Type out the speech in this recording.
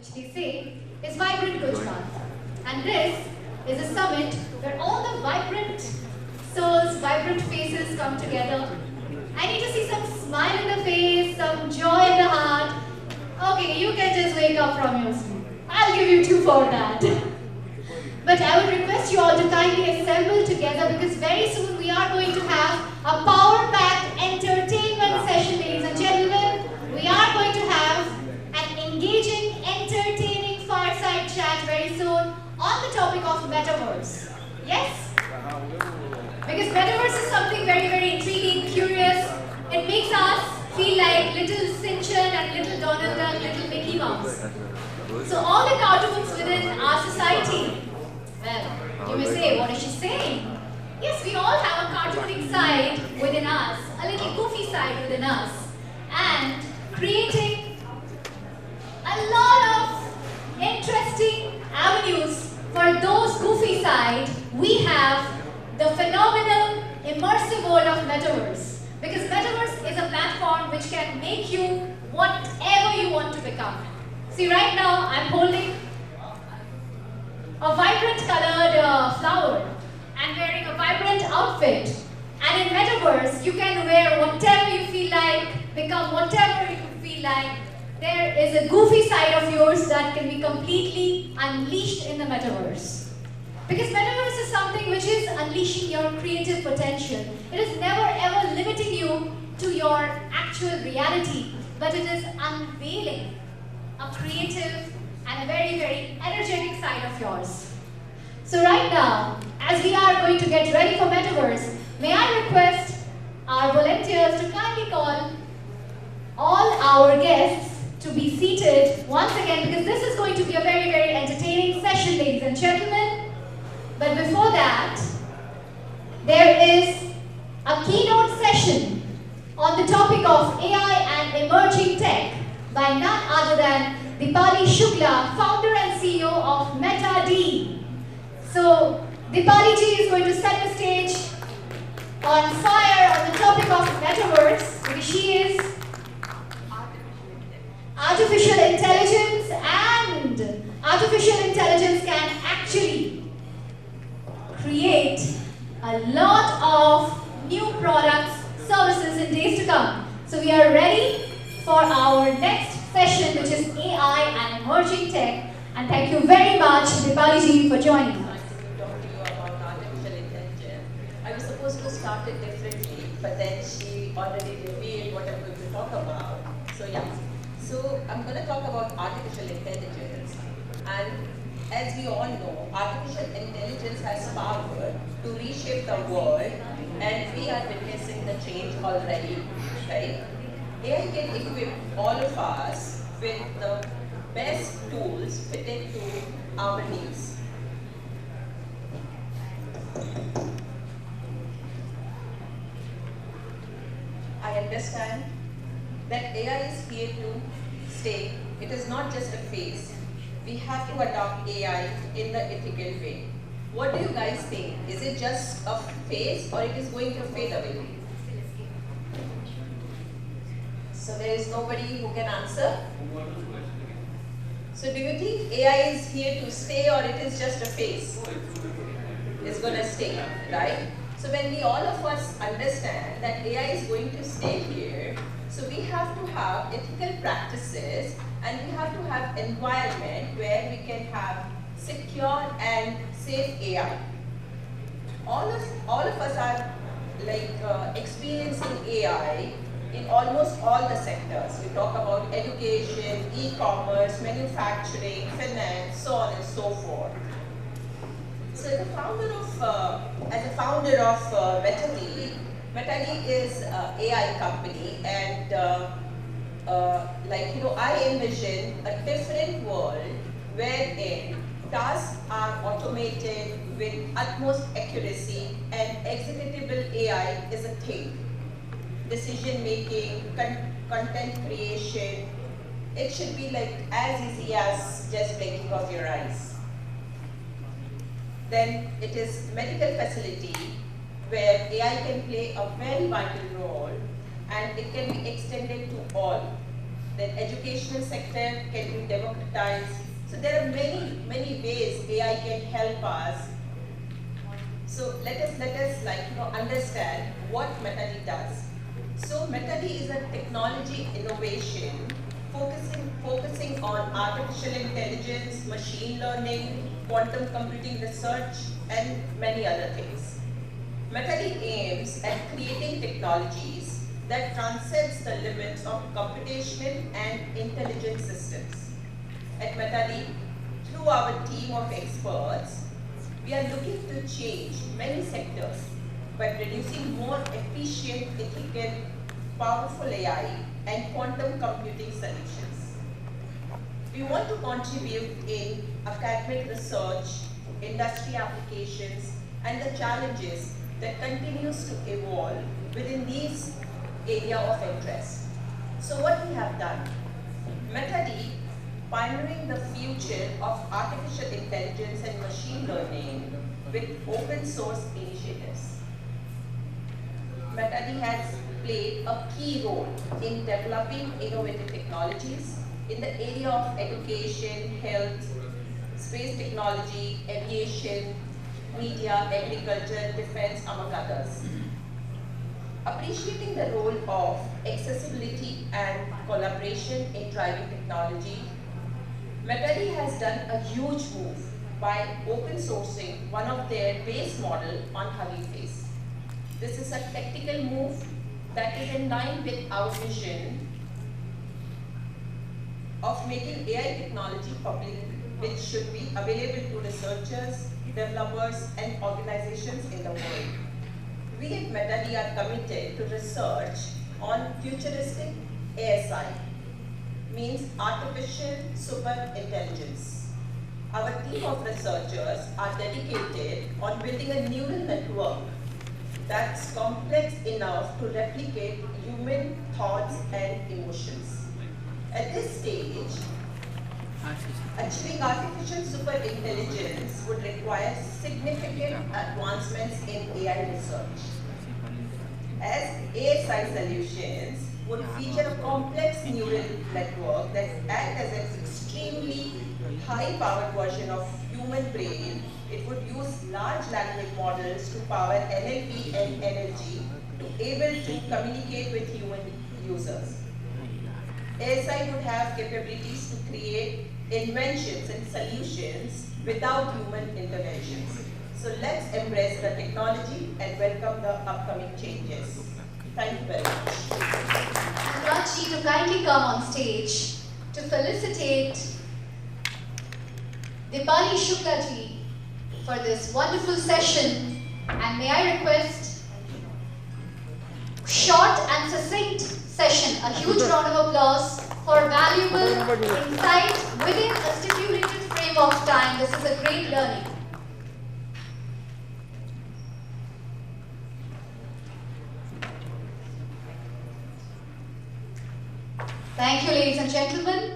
which they say is Vibrant Gujarat. And this is a summit where all the vibrant souls, vibrant faces come together. I need to see some smile in the face, some joy in the heart. Okay, you can just wake up from your sleep. I'll give you 2 for that. But I would request you all to kindly assemble together because very soon we are going to have a power-packed entertainment session, ladies and gentlemen. We are going to have an engaging, entertaining fireside chat very soon on the topic of metaverse. Yes? Because metaverse is something very, very intriguing, curious. It makes us feel like little Sinchan and little Donald Duck, little Mickey Mouse. So all the cartoons within our society, well, you may say, what is she saying? Yes, we all have a cartooning side within us, a little goofy side within us, and creating a lot of interesting avenues for those goofy side. We have the phenomenal immersive world of metaverse, because metaverse is a platform which can make you whatever you want to become. See, right now I'm holding a vibrant colored flower and wearing a vibrant outfit. And in metaverse, you can wear whatever you feel like, become whatever you feel like. There is a goofy side of yours that can be completely unleashed in the metaverse. Because metaverse is something which is unleashing your creative potential. It is never ever limiting you to your actual reality, but it is unveiling a creative and a very, very energetic side of yours. So right now, as we are going to get ready for metaverse, may I request our volunteers to kindly call all our guests to be seated once again, because this is going to be a very, very entertaining session, ladies and gentlemen. But before that, there is a keynote session on the topic of AI and emerging tech by none other than Dipali Shukla, founder and CEO of MetaD. So, Dipali ji is going to set the stage on fire on the topic of metaverse, because she is artificial intelligence, and artificial intelligence can actually create a lot of new products, services in days to come. So we are ready for our next session, which is AI and emerging tech. And thank you very much, Dipali ji, for joining us. Nice to talk to you about artificial intelligence. I was supposed to start it differently, but then she already revealed what I'm going to talk about. So yeah. So I'm going to talk about artificial intelligence. And as we all know, artificial intelligence has power to reshape the world, and we are witnessing the change already, right? AI can equip all of us with the best tools fitted to our needs. I understand that AI is here to stay. It is not just a phase. We have to adopt AI in the ethical way. What do you guys think? Is it just a phase or it is going to fade away? So there is nobody who can answer? So do you think AI is here to stay or it is just a phase? It's going to stay, right? So when we all of us understand that AI is going to stay here, so we have to have ethical practices and we have to have environment where we can have secure and safe AI. All of us are like experiencing AI in almost all the sectors. We talk about education, e-commerce, manufacturing, finance, so on and so forth. So as a founder of MetaD, MetaD is an AI company, and I envision a different world wherein tasks are automated with utmost accuracy and executable AI is a thing. Decision making, content creation, it should be like as easy as just blinking of your eyes. Then it is medical facility where AI can play a very vital role and it can be extended to all. Then educational sector can be peptides. So there are many ways AI can help us. So let us understand what MetaD does. So MetaD is a technology innovation focusing on artificial intelligence, machine learning, quantum computing research, and many other things. MetaD aims at creating technologies that transcends the limits of computational and intelligent systems. At MetaD, through our team of experts, we are looking to change many sectors by producing more efficient, ethical, powerful AI and quantum computing solutions. We want to contribute in academic research, industry applications, and the challenges that continues to evolve within these area of interest. So what we have done? MetaD, pioneering the future of artificial intelligence and machine learning with open source initiatives. MetaD has played a key role in developing innovative technologies in the area of education, health, space technology, aviation, media, agriculture, defense, among others. Appreciating the role of accessibility and collaboration in driving technology, MetaD has done a huge move by open sourcing one of their base model on Hugging Face. This is a tactical move that is in line with our vision of making AI technology public, which should be available to researchers, developers, and organizations in the world. We at MetaD are committed to research on futuristic ASI, means artificial super intelligence. Our team of researchers are dedicated on building a neural network that's complex enough to replicate human thoughts and emotions. At this stage, achieving artificial superintelligence would require significant advancements in AI research, as ASI solutions would feature a complex neural network that acts as an extremely high-powered version of human brain. It would use large language models to power NLP and NLG to able to communicate with human users. ASI would have capabilities to create inventions and solutions without human interventions. So let's embrace the technology and welcome the upcoming changes. Thank you very much. I want you to kindly come on stage to felicitate Dipali Shukla ji for this wonderful session, and may I request short and succinct session, a huge round of applause for valuable insight within a stipulated frame of time. This is a great learning. Thank you, ladies and gentlemen.